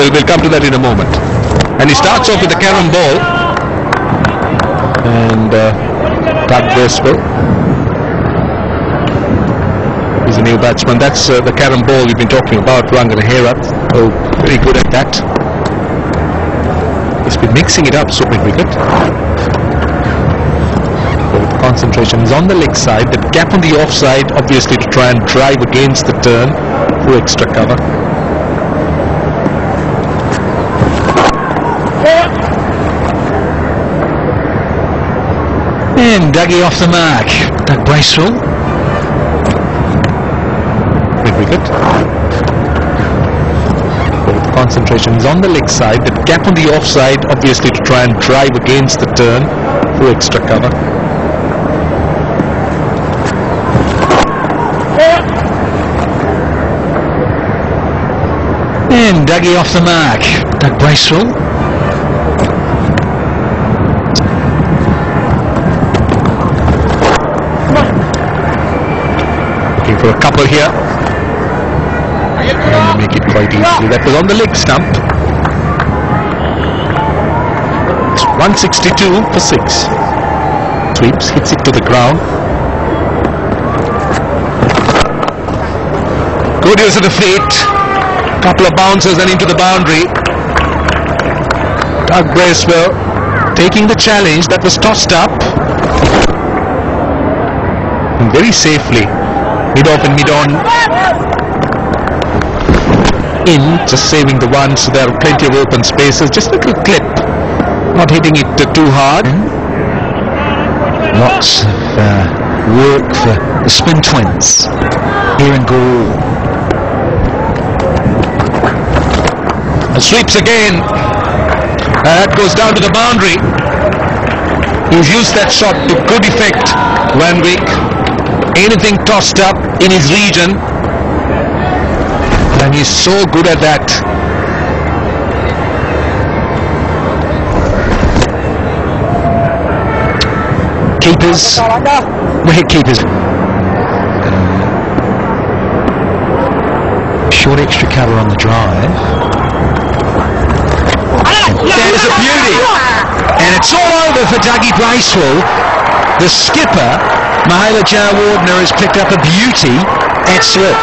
We'll come to that in a moment. And he starts off with a carom ball. And Doug Bracewell is a new batsman. That's the carom ball we've been talking about. Rangana Herath. Oh, very good at that. He's been mixing it up, super cricket. Concentration is on the leg side. The gap on the offside, obviously, to try and drive against the turn for extra cover. And Dougie off the mark. Doug Bracewell. Good wicket. Concentration is on the leg side. The gap on the offside, obviously, to try and drive against the turn for extra cover. And Dougie off the mark. Doug Bracewell. Looking for a couple here. And they make it quite easily. That was on the leg stump. It's 162 for 6. Sweeps, hits it to the ground. Good use of the feet. Couple of bounces and into the boundary. Doug Bracewell taking the challenge that was tossed up. And very safely. Mid off and mid on. In, just saving the one, so there are plenty of open spaces. Just a little clip. Not hitting it too hard. Lots of work for the spin twins. Here in goal. Sweeps again. That goes down to the boundary. He's used that shot to good effect. Van Wyk. Anything tossed up in his region, and he's so good at that. Keepers. Wicket keepers. Short extra cover on the drive. That is a beauty. And it's all over for Dougie Bracewell. The skipper, Mahela Jayawardene, has picked up a beauty at slip.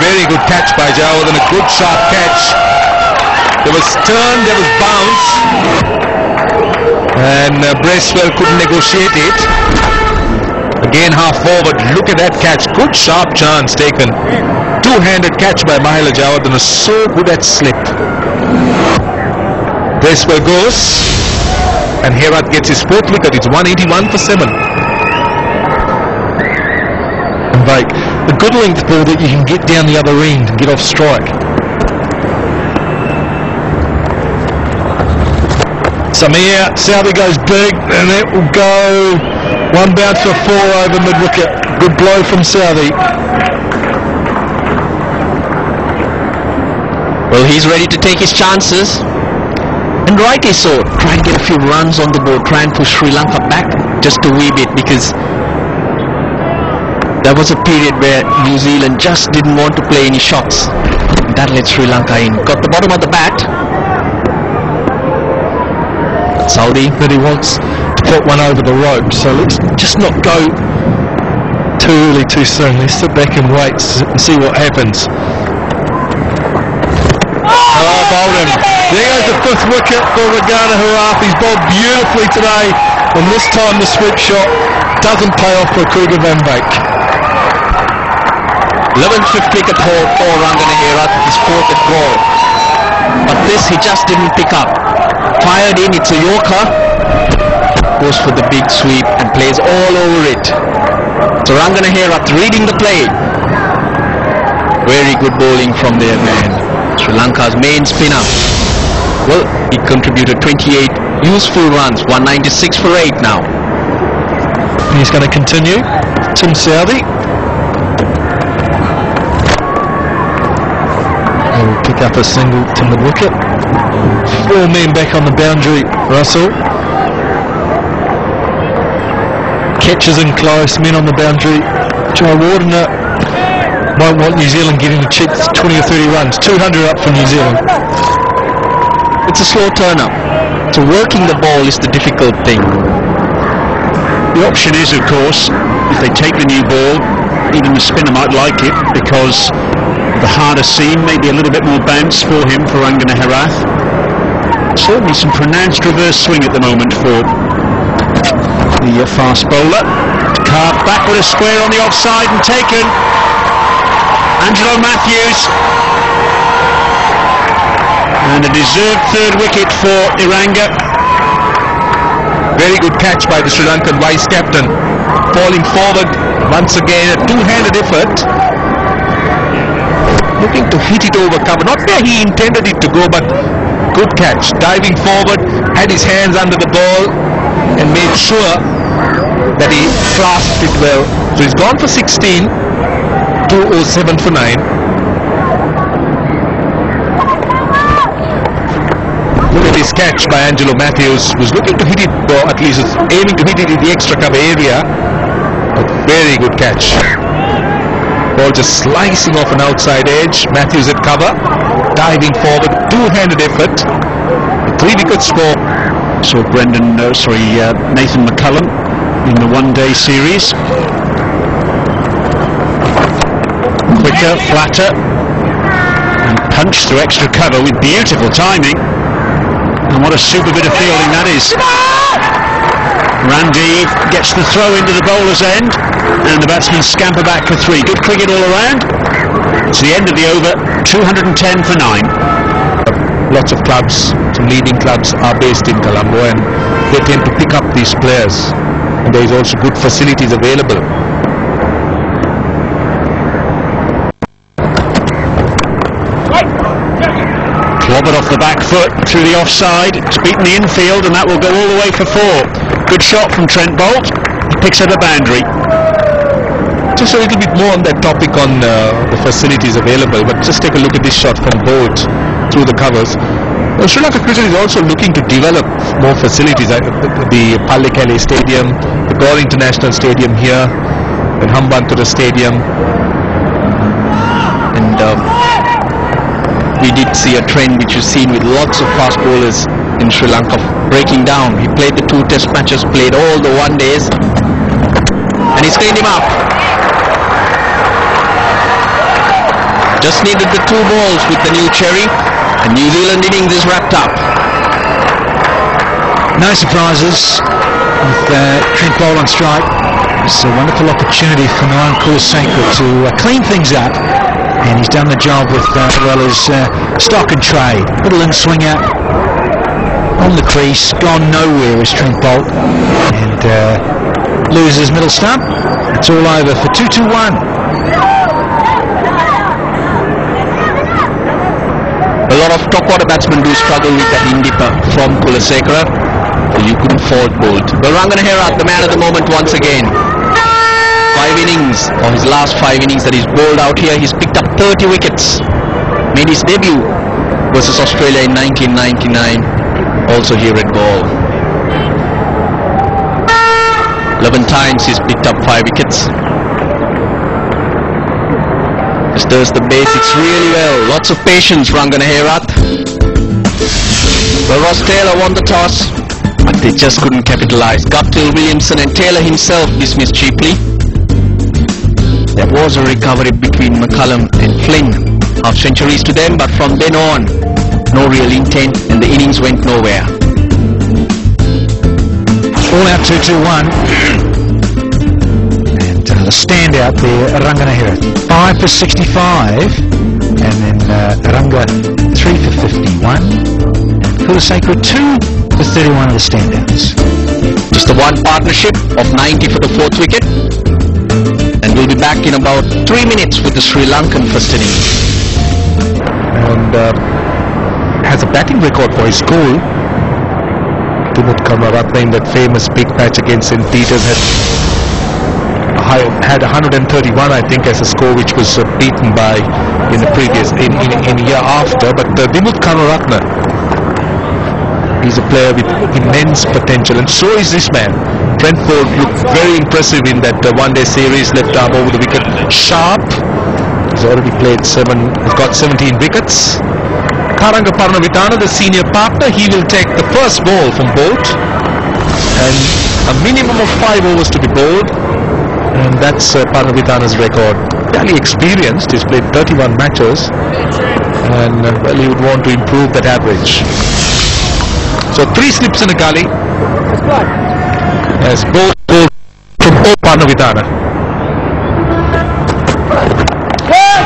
Very good catch by Jayawardene, a good sharp catch. There was turn, there was bounce. And Bracewell couldn't negotiate it. Again half forward, look at that catch. Good sharp chance taken. Two-handed catch by Mahela Jayawardene, so good at slip. Bracewell goes, and Herath gets his 4th wicket. It's 181 for 7. And like a good length ball that you can get down the other end and get off strike. Samir, Southey goes big, and it will go one bounce for 4 over mid-wicket. Good blow from Southey. Well, he's ready to take his chances. And rightly so, try and get a few runs on the board, try and push Sri Lanka back just a wee bit, because there was a period where New Zealand just didn't want to play any shots. That let Sri Lanka in. Got the bottom of the bat. Saudi, but he wants to put one over the rope, so let's just not go too early too soon. Let's sit back and wait and see what happens. Oh, bowled him. There goes the 5th wicket for Rangana. Herath. He's bowled beautifully today, and this time the sweep shot doesn't pay off for Kruger Van Wyk. 11th, 5th wicket haul for Rangana Herath, his 4th at goal. But this he just didn't pick up. Fired in, it's a Yorker. Goes for the big sweep and plays all over it. So Rangana Herath reading the play. Very good bowling from their man. Sri Lanka's main spinner. Well, he contributed 28 useful runs, 196 for 8 now. He's going to continue. Tim Southey. He'll pick up a single to mid-wicket. 4 men back on the boundary, Russell. Catches in close, men on the boundary. Jayawardene Won't want New Zealand getting a cheap 20 or 30 runs. 200 up for New Zealand. It's a slow turn-up. So working the ball is the difficult thing. The option is, of course, if they take the new ball, even the spinner might like it because the harder seam, maybe a little bit more bounce for him, for Rangana Herath. Certainly some pronounced reverse swing at the moment for the fast bowler. Carved back with a square on the offside and taken. Angelo Mathews. And a deserved third wicket for Eranga. Very good catch by the Sri Lankan vice captain. Falling forward once again, a two-handed effort. Looking to hit it over cover. Not where he intended it to go, but good catch. Diving forward, had his hands under the ball and made sure that he clasped it well. So he's gone for 16, 207 for 9. Look at this catch by Angelo Mathews. Was looking to hit it, or at least was aiming to hit it in the extra cover area. A very good catch. Ball just slicing off an outside edge. Mathews at cover. Diving forward, two-handed effort. 3 wickets for. So Brendon, Nathan McCullum in the one-day series. Quicker, flatter, and punch through extra cover with beautiful timing. And what a super bit of fielding that is. Randiv gets the throw into the bowler's end, and the batsmen scamper back for 3. Good cricket all around. It's the end of the over, 210 for 9. Lots of clubs, some leading clubs are based in Colombo, and they tend to pick up these players. And there is also good facilities available. Clobbered off the back foot through the offside. It's beaten the infield, and that will go all the way for 4. Good shot from Trent Boult. He picks up a boundary. Just a little bit more on that topic on the facilities available, but just take a look at this shot from Boult through the covers. Sri Lanka cricket is also looking to develop more facilities. The Pallekele Stadium, the Gaur International Stadium here, and Hambantota Stadium. And we did see a trend which is seen with lots of fast bowlers in Sri Lanka breaking down. He played the 2 test matches, played all the one days, and he's cleaned him up. Just needed the 2 balls with the new cherry, and New Zealand innings is wrapped up. No surprises with Trent Boult on strike. It's a wonderful opportunity for Nuwan Kulasekara to clean things up. And he's done the job with his stock and trade. Little in swinger on the crease, gone nowhere is Trent Boult, and loses middle stump. It's all over for 2-2-1. A lot of top order batsmen do struggle with that in-dipper from Kulasekara. You couldn't fault Boult. But Rangana Herath, the man at the moment once again. 5 innings, or his last 5 innings that he's bowled out here, he's picked up 30 wickets. Made his debut versus Australia in 1999, also here at Gaur. 11 times he's picked up 5 wickets. Just does the basics really well. Lots of patience, Rangana Herath. Well, Ross Taylor won the toss, but they just couldn't capitalise. Guptill, Williamson and Taylor himself dismissed cheaply. There was a recovery between McCullum and Flynn. Half centuries to them, but from then on, no real intent, and the innings went nowhere. All out 2-2-1. And the standout there, Rangana Herath. 5 for 65. And then Eranga 3 for 51. And Kulasekara 2 for 31 of the standouts. Just the one partnership of 90 for the 4th wicket. And we'll be back in about 3 minutes with the Sri Lankan first innings. And has a batting record for his school. Dimuth Karunaratne in that famous big match against St. Peter's had 131, I think, as a score, which was beaten by in the previous in year after. But Dimuth Karunaratne, he's a player with immense potential, and so is this man. Trent Boult looked very impressive in that one-day series, left arm over the wicket, sharp, He's already played 7, he's got 17 wickets. Tharanga Paranavitana, the senior partner, he will take the first ball from Bolt. And a minimum of 5 overs to be bowled. And that's Paranavitana's record. Fairly experienced, he's played 31 matches. And well, he would want to improve that average. So 3 slips in a gully. As both bowled from Paranavitana.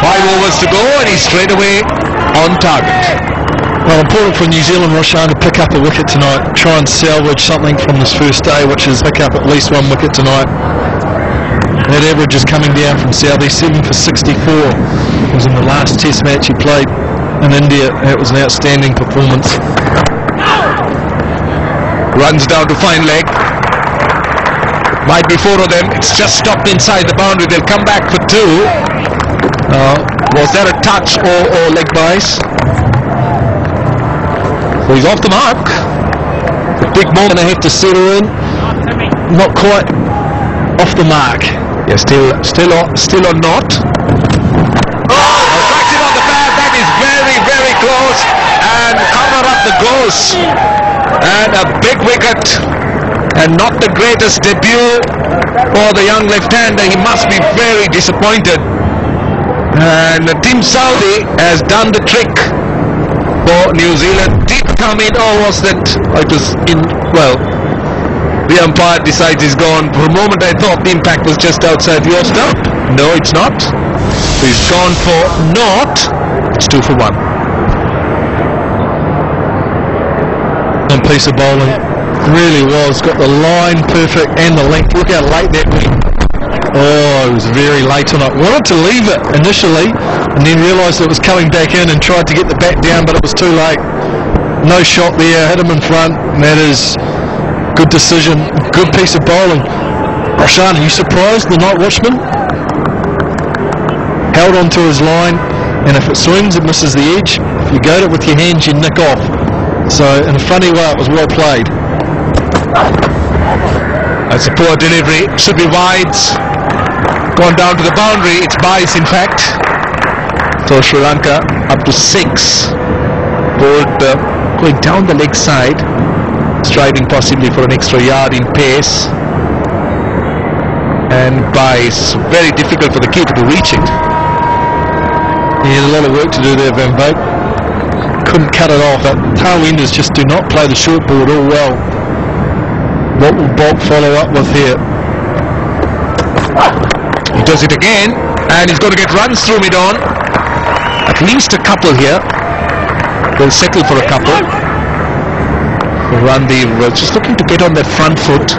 5 overs to go and he's straight away on target. Well, important for New Zealand, Roshan, to pick up a wicket tonight. Try and salvage something from this first day, which is pick up at least 1 wicket tonight. That average is coming down from Southie, 7 for 64. It was in the last test match he played in India. It was an outstanding performance. Runs down to fine leg. Might be 4 of them. It's just stopped inside the boundary. They'll come back for 2. Was there a touch or leg bias? So he's off the mark. The big ball going to have to settle in. Not quite off the mark. Yeah, still or not. Tracks it on the pad. That is very, very close. And Karunaratne goes. And a big wicket. And not the greatest debut for the young left-hander. He must be very disappointed. And Tim Southee has done the trick for New Zealand. Did come in, or was that, it was in, well, the umpire decides he's gone. For a moment I thought the impact was just outside your stump. No, it's not. He's gone for not. It's 2 for 1. One piece of bowling. Really was. Got the line perfect and the length. Look how late that went. Oh, it was very late on it. Wanted to leave it initially and then realised it was coming back in and tried to get the bat down, but it was too late. No shot there, hit him in front, and that is good decision. Good piece of bowling. Prasanna, are you surprised the night watchman? Held onto his line, and if it swings it misses the edge. If you go to it with your hands you nick off. So in a funny way it was well played. That's a poor delivery. Should be wides. Gone down to the boundary. It's bias in fact. So Sri Lanka up to 6. Bolt going down the leg side, striving possibly for an extra yard in pace. And bias. Very difficult for the keeper to reach it. He had a lot of work to do there, Van Vogt. Couldn't cut it off. But tailenders just do not play the short ball at all well. What will Bolt follow up with here? He does it again, and he's going to get runs through mid-on. At least a couple here. They'll settle for a couple. Randiv was just looking to get on their front foot.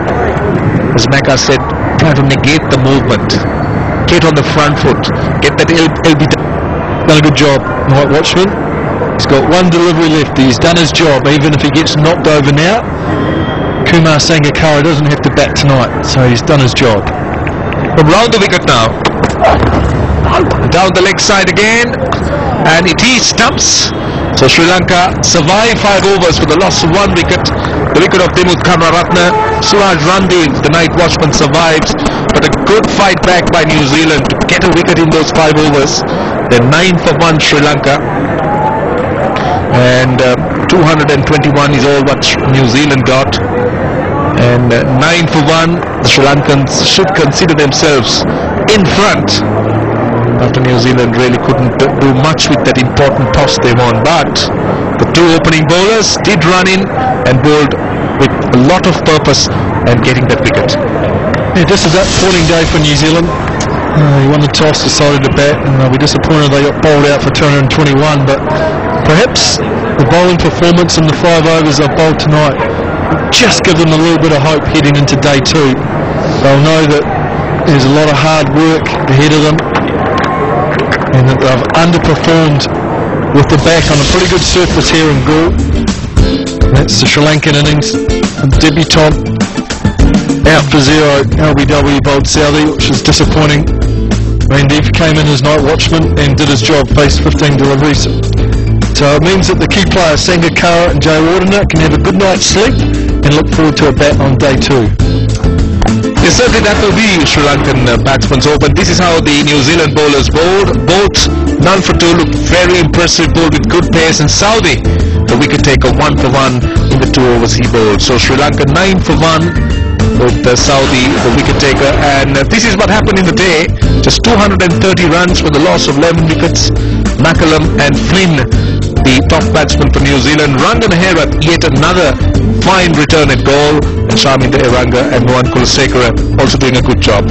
As Mecca said, try to negate the movement. Get on the front foot. Get that LB. Done a good job, Night Watchman. He's got 1 delivery left. He's done his job, even if he gets knocked over now. Kumar Sangakkara doesn't have to bat tonight, so he's done his job. From round the wicket now. Down the leg side again. And it is stumps. So Sri Lanka survive 5 overs for the loss of 1 wicket. The wicket of Dimuth Karunaratne. Suraj Randiv, the night watchman, survives. But a good fight back by New Zealand to get a wicket in those 5 overs. They're 9 for 1 Sri Lanka. And 221 is all what New Zealand got. And 9 for 1, the Sri Lankans should consider themselves in front after New Zealand really couldn't do much with that important toss they won. But the 2 opening bowlers did run in and bowled with a lot of purpose and getting that wicket. Yeah, this is that disappointing day for New Zealand. He won the toss, decided to bat, and we're disappointed they got bowled out for 221, but perhaps the bowling performance in the 5 overs they've bowled tonight just give them a little bit of hope heading into day 2. They'll know that there's a lot of hard work ahead of them and that they've underperformed with the bat on a pretty good surface here in Gaul. That's the Sri Lankan innings. Debutant out for 0. LBW bowled Southie, which is disappointing. Randiv came in as night watchman and did his job, faced 15 deliveries. So it means that the key players Sangakkara and Jayawardene can have a good night's sleep and look forward to a bat on day 2. Yes, certainly that will be Sri Lankan batsman's open. This is how the New Zealand bowlers bowled. Both none for two looked very impressive, bowled with good pace, and Saudi, the wicket taker, 1 for 1 in the 2 overs he bowled. So Sri Lanka 9 for 1 with Saudi, the wicket taker, and this is what happened in the day. Just 230 runs for the loss of 11 wickets. McCullum and Flynn, the top batsman for New Zealand. Rangana Herath, yet another fine return at goal, and Shaminda, Eranga and Nuwan Kulasekara also doing a good job.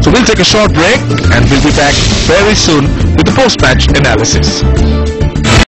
So we'll take a short break and we'll be back very soon with the post-match analysis.